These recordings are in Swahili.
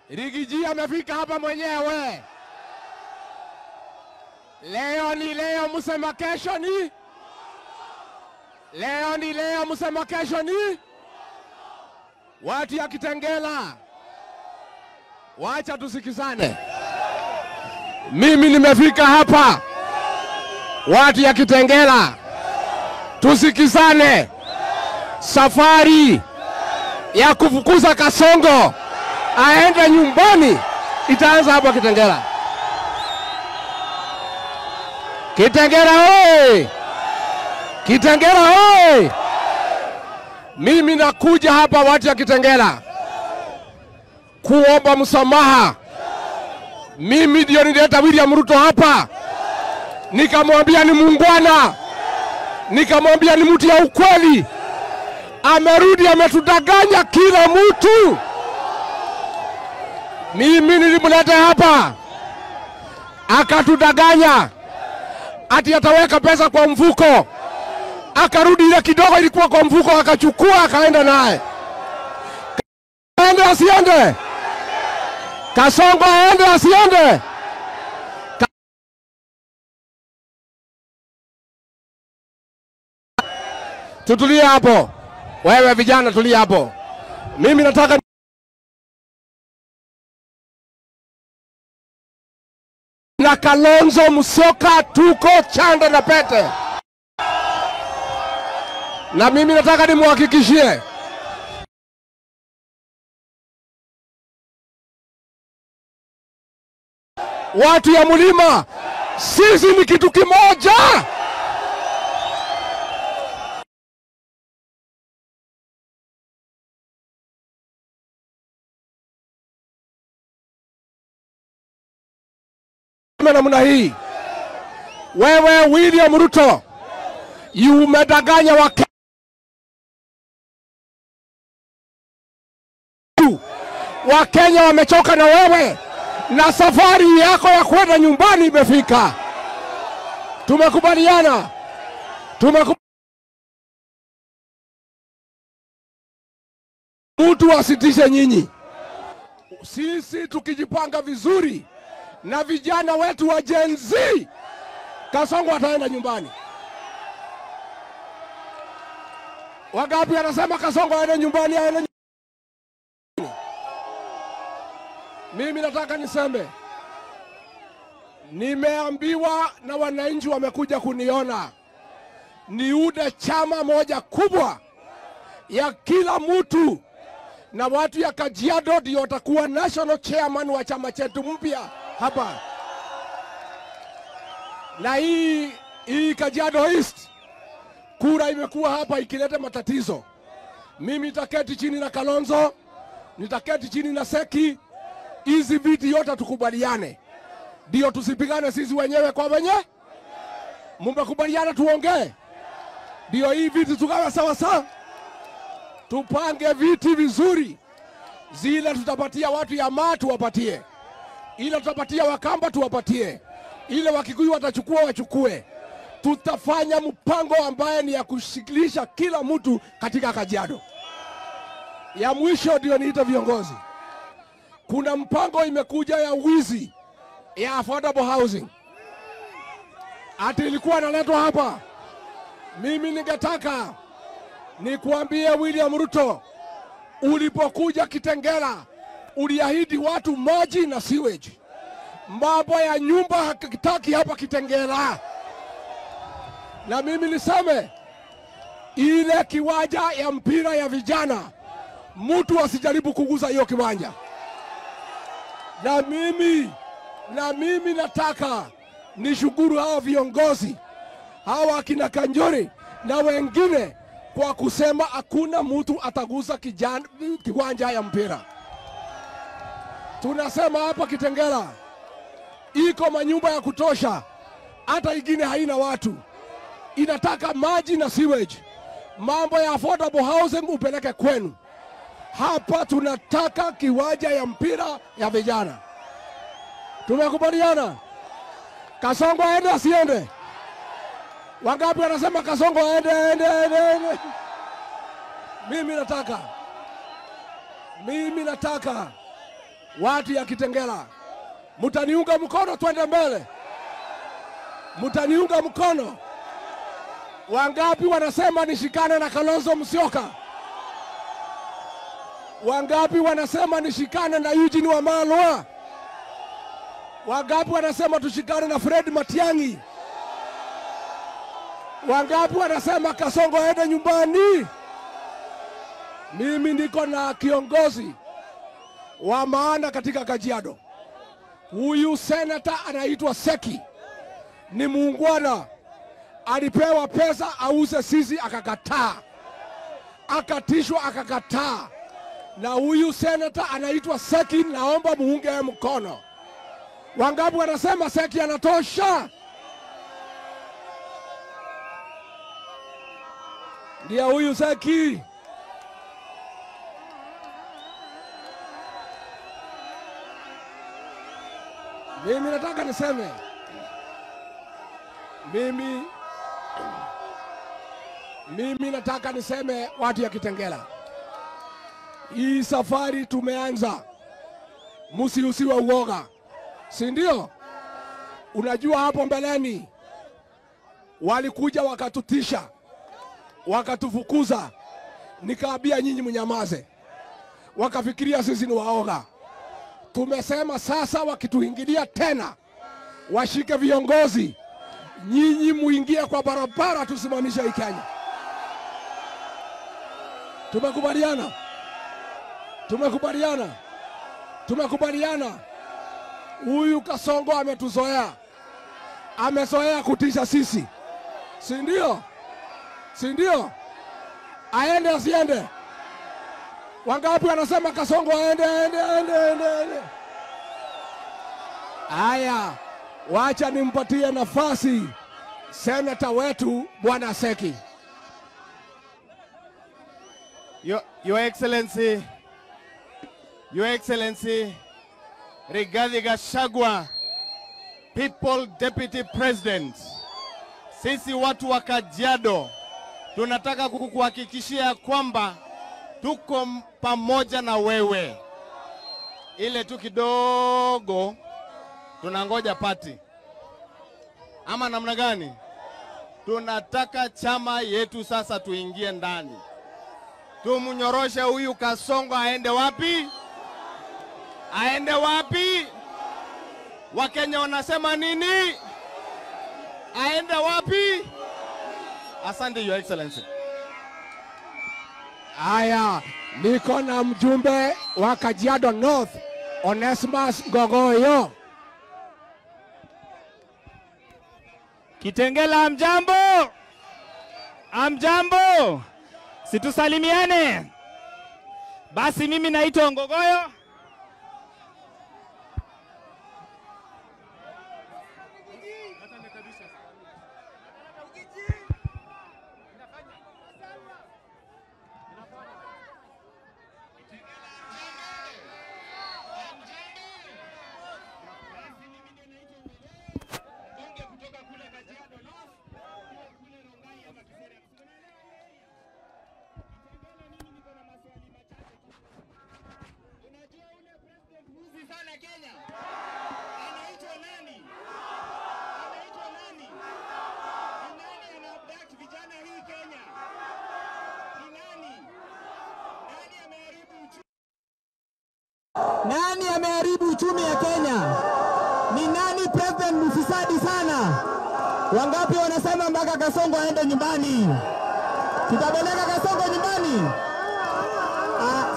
Rigiji amefika hapa mwenyewe. Leo ni leo, musema kesho ni? Leo ni leo, musema kesho ni? Watu ya Kitengela, wacha tusikizane. Mimi nimefika hapa. Watu ya Kitengela, tusikizane. Safari ya kufukuza Kasongo aende nyumbani itaanza hapa Kitengela. Kitengela oi! Kitengela oi! Mimi nakuja hapa watu ya Kitengela kuomba msamaha. Mimi ndio nileta William Ruto hapa. Nikamwambia ni muungwana. Nikamwambia ni mtu ya ukweli. Amerudi ametudanganya kila mtu. Mimi nilimleta hapa akatudanganya ati ataweka pesa kwa mfuko. Akarudi ile kidogo ilikuwa kwa mfuko akachukua akaenda naye. Aende asiende? Kasongo aende asiende? Tutulie hapo. Wewe vijana tulia hapo. Mimi nataka na Kalonzo Musyoka tuko chanda na pete. Na mimi nataka nimuhakikishie watu ya Mlima, sisi ni kitu kimoja. Namna hii, wewe William Ruto, umedanganya Wakenya wamechoka na wewe, na safari yako ya kwenda nyumbani imefika. Tumekubaliana. Mtu asitishe nyinyi. Sisi tukijipanga vizuri na vijana wetu wa Gen Z, Kasongo ataenda nyumbani. Wangapi anasema Kasongo aende nyumbani, aende nyumbani? Mimi nataka niseme, nimeambiwa na wananchi wamekuja kuniona, niude chama moja kubwa ya kila mtu, na watu ya Kajiado ndio watakuwa national chairman wa chama chetu mpya hapa. Na hii Kajiado East, kura imekuwa hapa ikileta matatizo. Mimi nitaketi chini na Kalonzo, nitaketi chini na Seki, hizi viti yote tukubaliane. Ndio tusipigane sisi wenyewe kwa wenyewe. Mmekubaliana tuongee. Ndio hii viti tugawe sawa sawa. Tupange viti vizuri. Zile tutapatia watu ya Maa tuwapatie. Ile tutapatia Wakamba tuwapatie. Ile Wakikuyu watachukua wachukue. Tutafanya mpango ambaye ni ya kushikilisha kila mtu katika Kajiado. Ya mwisho ndio niita viongozi. Kuna mpango imekuja ya wizi ya affordable housing. Ati ilikuwa inaletwa hapa. Mimi ningetaka nikuambie William Ruto, ulipokuja Kitengela uliahidi watu maji na sewage. Mambo ya nyumba hakitaki hapa Kitengela. Na mimi niseme, ile kiwanja ya mpira ya vijana, mtu asijaribu kuguza hiyo kiwanja. Na mimi nataka nishukuru hao viongozi, hawa kina Kanjori na wengine, kwa kusema hakuna mtu ataguza kiwanja ya mpira. Tunasema hapa Kitengela iko manyumba ya kutosha, hata ingine haina watu. Inataka maji na sewage. Mambo ya affordable housing upeleke kwenu. Hapa tunataka kiwanja ya mpira ya vijana. Tumekubaliana? Kasongo aende asiende? Wangapi wanasema Kasongo aende? Mimi nataka watu ya Kitengela, mutaniunga mkono twende mbele? Mutaniunga mkono? Wangapi wanasema nishikane na Kalonzo Musyoka? Wangapi wanasema nishikane na Eugene Wamalwa? Wangapi wanasema tushikane na Fred Matiang'i? Wangapi wanasema Kasongo aende nyumbani? Mimi niko na kiongozi wa maana katika Kajiado. Huyu senator anaitwa Seki. Ni muungwana. Alipewa pesa auze sisi akakataa. Akatishwa akakataa. Na huyu senator anaitwa Seki, naomba muunge mkono. Wangapi wanasema Seki anatosha? Ndia huyu Seki. Mimi nataka niseme, mimi nataka niseme watu ya Kitengela, hii safari tumeanza, musiusiwe uoga, si ndio? Unajua hapo mbeleni walikuja wakatutisha, wakatufukuza, nikaambia nyinyi mnyamaze, wakafikiria sisi ni waoga. Tumesema sasa wakituingilia tena washike viongozi, nyinyi muingie kwa barabara, tusimamishe hii Kenya. Tumekubaliana? Tumekubaliana? Tumekubaliana? Huyu Kasongo ametuzoea, amezoea kutisha sisi, si ndio? Si ndio? Aende asiende? Wangapi wanasema Kasongo aende? Aya, wacha nimpatie nafasi senator wetu Bwana Seki. Your Excellency, Rigathi Gachagua, People Deputy President, sisi watu wa Kajiado tunataka kukuhakikishia kwamba tuko pamoja na wewe. Ile tu kidogo tunangoja party. Ama namna gani? Tunataka chama yetu sasa tuingie ndani. Tumunyoroshe huyu Kasongo aende wapi? Aende wapi? Wakenya wanasema nini? Aende wapi? Asante Your Excellency. Aya, niko na mjumbe wa Kajiado North, Onesimus Ngogoyo. Kitengela amjambo? Amjambo? Situsalimiane? Basi mimi naitwa Ngogoyo. Nani ameharibu uchumi ya Kenya? Ni nani president mfisadi sana? Wangapi wanasema mpaka Kasongo aende nyumbani? Tutabeleka Kasongo nyumbani?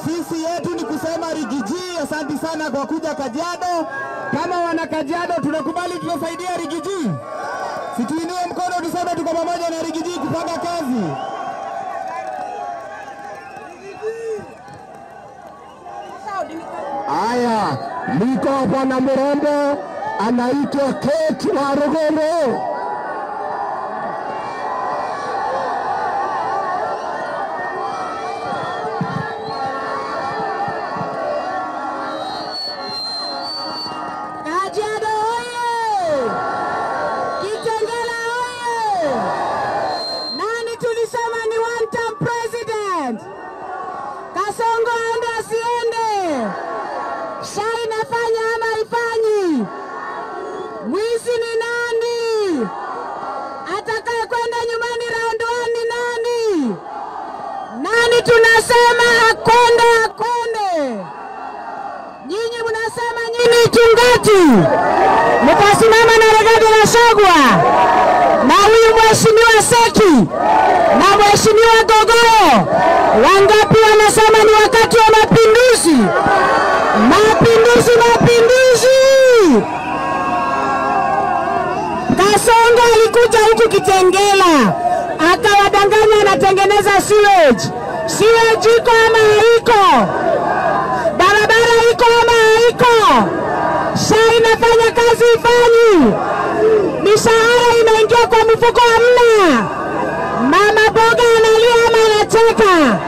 Sisi yetu ni kusema Rigiji, asante sana kwa kuja Kajiado. Kama wana Kajiado tunakubali, tunasaidia Rigiji. Situinue mkono tuseme tuko pamoja na Rigiji kupanga kazi. Aya, niko Bwana Murombo anaitwa Kate Waruguru. Kajiado oye! Kitengela oye! Nani tulisema ni one term president? Kasongo aende asiende? SHA inafanya ama haifanyi? Mwizi ni nani? Atakaye kwenda nyumbani round 1 ni nani? Nani tunasema akonde? Nyinyi mnasema nyinyi chungati. Mtasimama na Rigathi Gachagua na huyu mheshimiwa Seki na mheshimiwa Gogoyo. Wangapi wanasema ni wakati wa mapinduzi? Mapinduzi! Kasongo alikuja huku Kitengela akawadanganya anatengeneza sewage. Sewage iko ama haiko? Barabara iko ama haiko? SHA inafanya kazi ifanyi? Mishahara inaingia kwa mfuko hamna? Mama boga analia ama anacheka?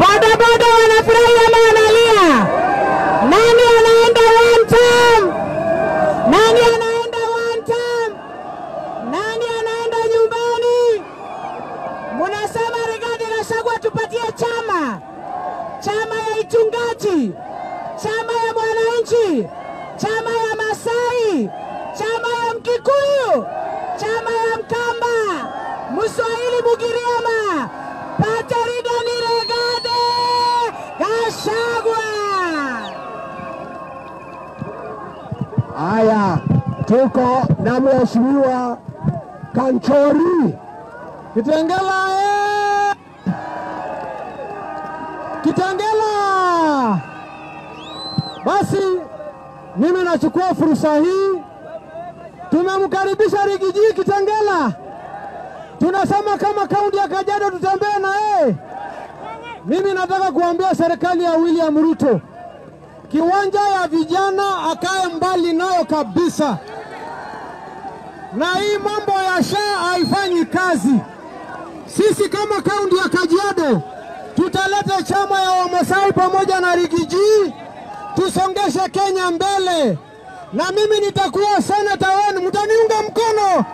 Boda wanafurahi ama wanalia? Nani anaenda one term? Nani anaenda nyumbani? Munasema Rigathi Gachagua tupatie chama ya ichungaji, chama ya mwananchi, chama ya Masai, chama ya Mkikuyu, chama ya Mkamba, Mswahili, Mugiriama, Paterida ni Rigathi Gachagua. Haya, tuko na mheshimiwa Kanchori Kitengela Kitengela. Basi mimi nachukua fursa hii, tumemkaribisha Rigiji Kitengela. Tunasema kama kaunti ya Kajiado tutembee na yeye. Mimi nataka kuambia serikali ya William Ruto, kiwanja ya vijana akae mbali nayo kabisa, na hii mambo ya SHA haifanyi kazi. Sisi kama kaunti ya Kajiado tutaleta chama ya Wamasai pamoja na Rigiji, tusongeshe Kenya mbele, na mimi nitakuwa seneta wenu, mtaniunga mkono.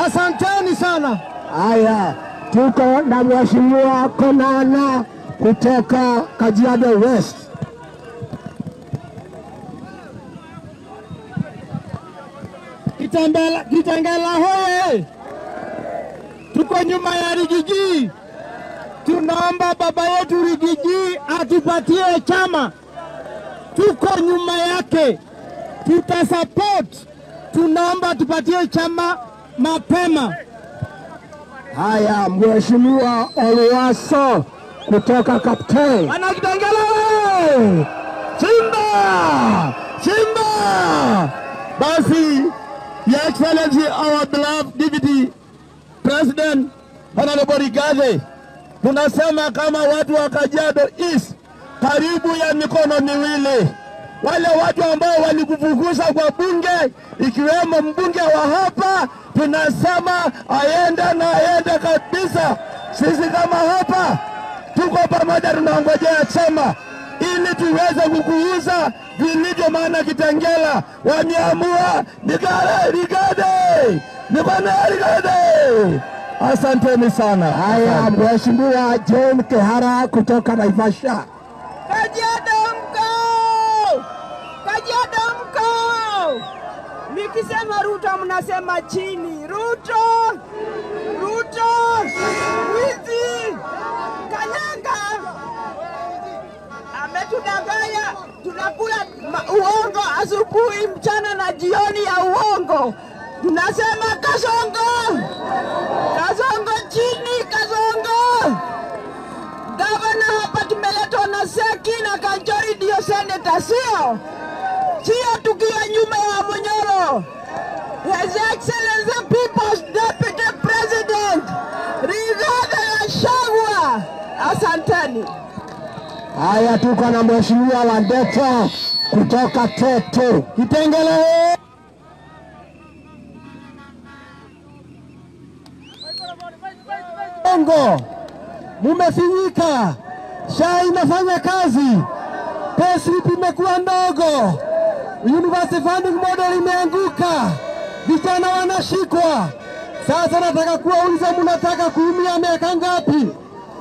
Asanteni sana. Haya, tuko na mheshimiwa Konana kutoka Kajiado West. Kitengela hoye! Tuko nyuma ya Rigiji. Tunaomba baba yetu Rigiji atupatie chama. Tuko nyuma yake, tutasupport. Tunaomba tupatie chama mapema. Haya, mheshimiwa Oluwaso kutoka Kaptei. Ana Kitengela hoye! Simba! Basi, Your Excellency, our beloved Deputy President, Honorable Rigathi, tunasema kama watu wa Kajiado East, karibu ya mikono miwili. Wale watu ambao walikufukuza kwa bunge, ikiwemo mbunge wa hapa, tunasema aende kabisa. Sisi kama hapa, tuko pamoja, tunangojea chama ili tuweze kukuuza vilivyo, maana Kitengela wameamua Rigathi. Asanteni sana. Haya, mheshimiwa John Kehara kutoka Naivasha. Kajiado mko! Nikisema Ruto mnasema chini. Ruto! Wizi! Kanyanga! Ametudanganya, tunakula uongo asubuhi, mchana na jioni ya uongo. Tunasema Kasongo chini, Kasongo. Gavana hapa tumeletwa na Seki na Kanchori ndio senator, sio tukiwa nyuma ya Munyoro. His Excellency People's Deputy President Rigathi Gachagua. Asanteni. Haya, tuko na mheshimiwa Wandeta kutoka Teto. Kitengela Bongo, mumefinyika. SHA inafanya kazi, payslip imekuwa ndogo, university funding model imeanguka, vijana wanashikwa. Sasa nataka kuwauliza, mnataka kuumia miaka ngapi?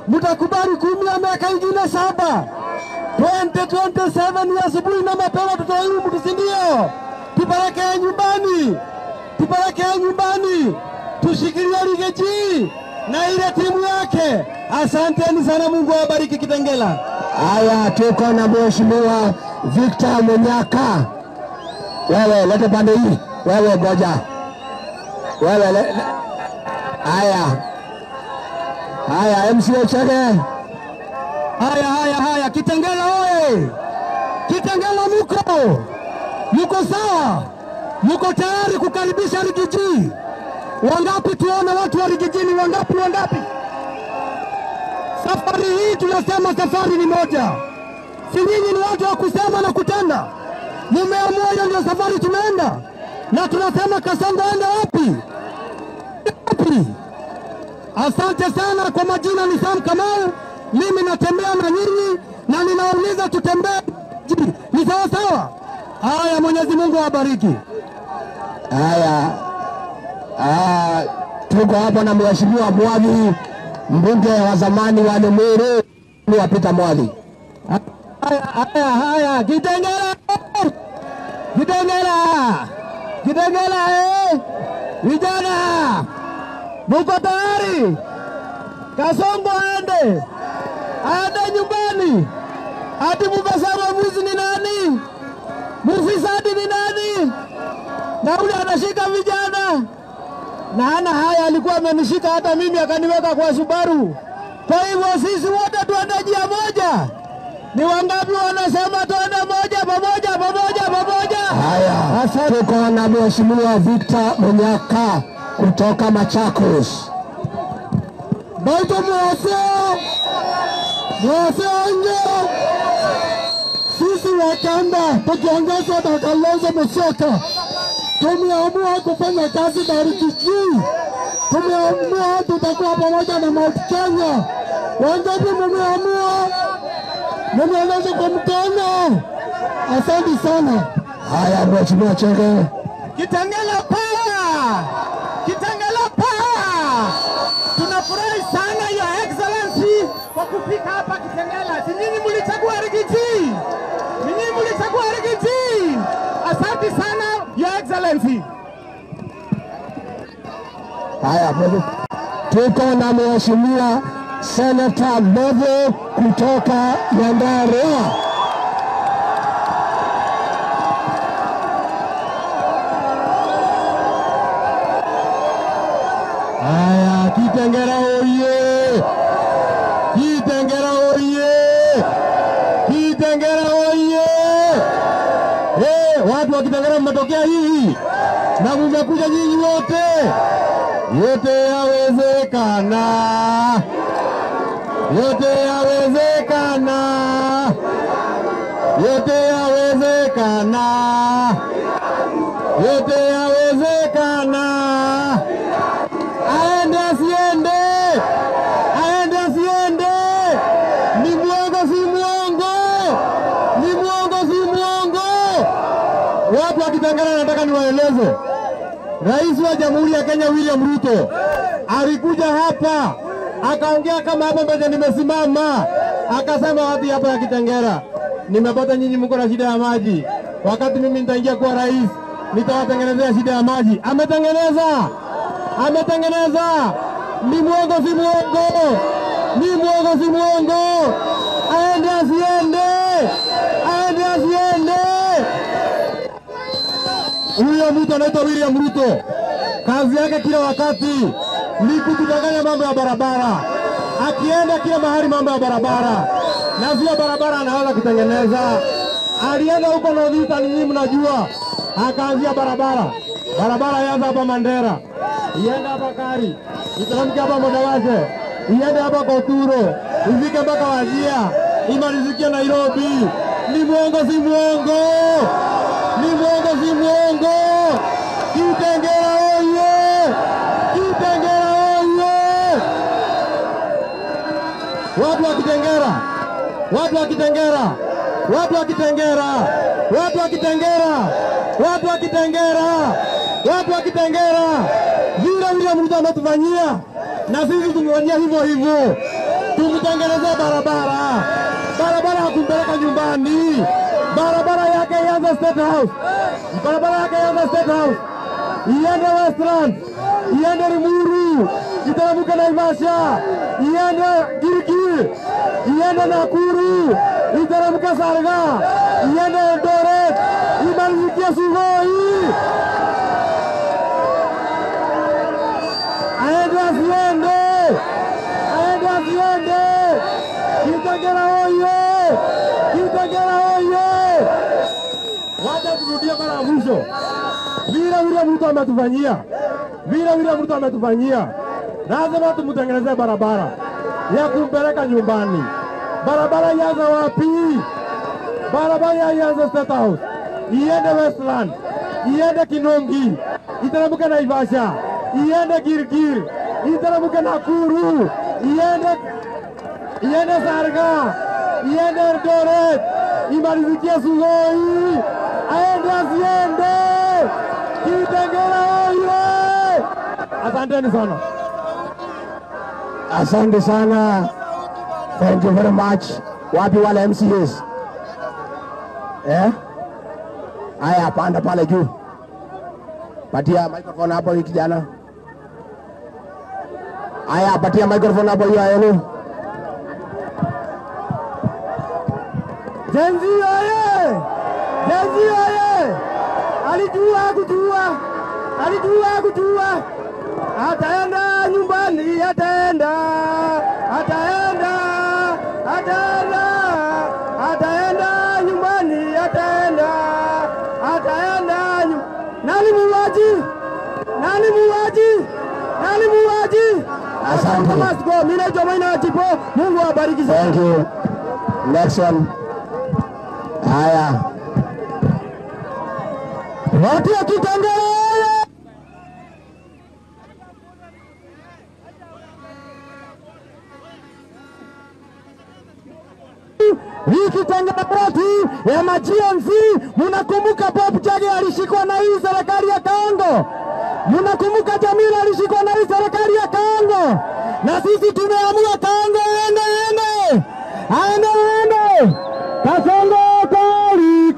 Mtakubali kuumia miaka ingine 7? 2027 ni asubuhi na mapema tutoe mtu, si ndio? Tupeleke nyumbani, tupeleke nyumbani, tushikilie Rigiji na ile timu yake. Asanteni sana, Mungu awabariki Kitengela. Haya, tuko na Mheshimiwa Victor Munyaka. Wewe lete pande hii, wewe ngoja. Wewe haya MCA Chege. Haya Kitengela oye! Kitengela muko sawa? Muko tayari kukaribisha Rigiji? Wangapi tuone watu wa Rigiji ni wangapi? Safari hii tunasema safari ni moja. Si nyinyi ni watu wa kusema na kutenda? Mumeamua hiyo ndio safari tunaenda. Na tunasema Kasongo aende wapi? Asante sana. Kwa majina ni Sam Kamau. Mimi natembea na nyinyi na ninauliza tutembee. Ni sawa sawa? Haya, Mwenyezi Mungu awabariki. Haya. Tuko hapa na Mheshimiwa Mwadhi, mbunge wa zamani wa Limuru, ni wapita Mwadhi. Haya Kitengela vijana muko tayari? Kasongo aende nyumbani. Ati mukasema mwizi ni nani? Mufisadi ni nani? Na ule anashika vijana na hana haya. Alikuwa amenishika hata mimi akaniweka kwa Subaru. Kwa hivyo sisi wote tuende njia moja. Ni wangapi wanasema tuende pamoja? Haya, tuko na Mheshimiwa Victor Munyaka kutoka Machakos. Baito mwaseo nje. Sisi Wakamba tukiongezwa na Kalonzo Musyoka tumeamua kufanya kazi na Rigiji. Tumeamua tutakuwa pamoja na Mount Kenya. Wangapi mumeamua? Mumeeleza kwa mkono. Asante sana. Haya, Mheshimiwa Chege. Kitengela power! Tunafurahi sana Your Excellency kwa kufika hapa Kitengela. Si nyinyi mlichagua Rigiji? Asante sana Your Excellency. Haya, tuko na Mheshimiwa Senator Mbowe kutoka Nyandarua. Haya, Kitengela oye! Watu wa Kitengela mmetokea hii na mmekuja nyinyi wote. Yote yawezekana. Aende asiende. Ni mwongo si mwongo. Watu wa Kitengela nataka niwaeleze. Rais wa Jamhuri ya Kenya William Ruto alikuja hapa akaongea kama hapa mbele nimesimama, akasema watu hapa ya Kitengela, nimepata nyinyi mko na shida ya maji. Wakati mimi nitaingia kuwa rais, nitawatengenezea shida ya maji. Ametengeneza. Ni mwongo si mwongo. Aende asiende. Huyo mtu anaitwa William Ruto. Kazi yake kila wakati ni kutudanganya mambo ya barabara. Akienda kila mahali mambo ya barabara. Na sio barabara anaweza kutengeneza. Alienda huko North, nyinyi mnajua. Akaanzia barabara. Barabara yaanza hapa Mandera. Iende hapa Kari. Iteremke hapa Modawase. Iende hapa Koturo. Ifike mpaka Wajia. Imalizikie Nairobi. Ni mwongo si mwongo. Kitengela oye! Watu wa Kitengela. Vile William Ruto ametufanyia na sisi tumefanyia hivyo. Tumtengenezea barabara. barabara ya kumpeleka nyumbani, barabara yake ianze State House, barabara yake ianze State House, iende Westlands, iende Limuru, iteremke Naivasha, iende Gilgil, iende Nakuru, iteremke Sarga, iende Eldoret, imalizikie Sugoi. Aende asiende, Kitengela oye, Kitengela oye. Wacha turudie mara ya mwisho. Vile William Ruto ametufanyia, vile William Ruto ametufanyia, lazima tumutengenezee barabara ya kumpeleka nyumbani. Barabara ianze wapi? Barabara ianze State House, iende Westland, iende Kinongi, iteremke Naivasha, iende Gilgil, iteremke Nakuru, iende Sarga, iende Eldoret, imalizikie Sugoi. Aende asiende, Kitengela oye. Asanteni sana. Asante sana. Thank you very much. Wapi wale MCAs? Haya, panda pale juu. Patia microphone hapo hii kijana. Haya, patia microphone hapo hiyo yenu. Jenzi oye! Jenzi oye! Alijua kujua. Ataenda nyumbani, ataenda nyumbani, ataenda. Nani muwaji? Asante. Must go. Mimi naitwa Maina Chipo. Mungu awabariki sana. Thank you. Next one. Haya. Watu wa Kitengela oye! Hii Kitengela watu ya ma-GNC, munakumbuka Bob Chage alishikwa na hii serikali ya Kaongo? Munakumbuka Jamila alishikwa na hii serikali ya Kaongo? Na sisi tumeamua Kaongo aende. Kasongo koli.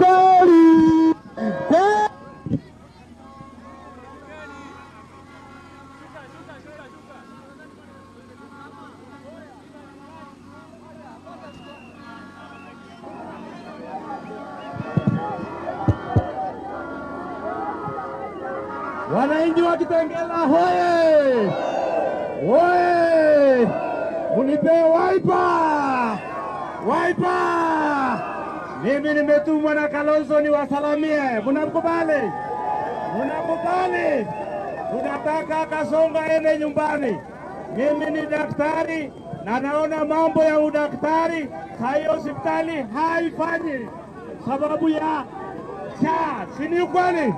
Wananchi wa Kitengela hoye! Hoye! Munipe Wiper! Mimi nimetumwa na Kalonzo niwasalamie. Mnakubali? Tunataka Kasongo aende nyumbani. Mimi ni daktari na naona mambo ya udaktari hayo hospitali haifanyi sababu ya si ni kweli?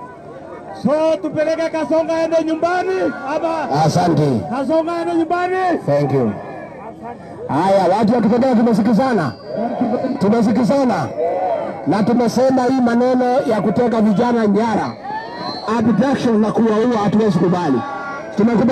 So tupeleke Kasongo aende nyumbani ama? Asante. Kasongo aende nyumbani. Thank you. Haya, watu wa Kitengela tumesikizana na tumesema hii maneno ya kuteka vijana nyara, abduction na kuwaua hatuwezi kubali. Tumekubali.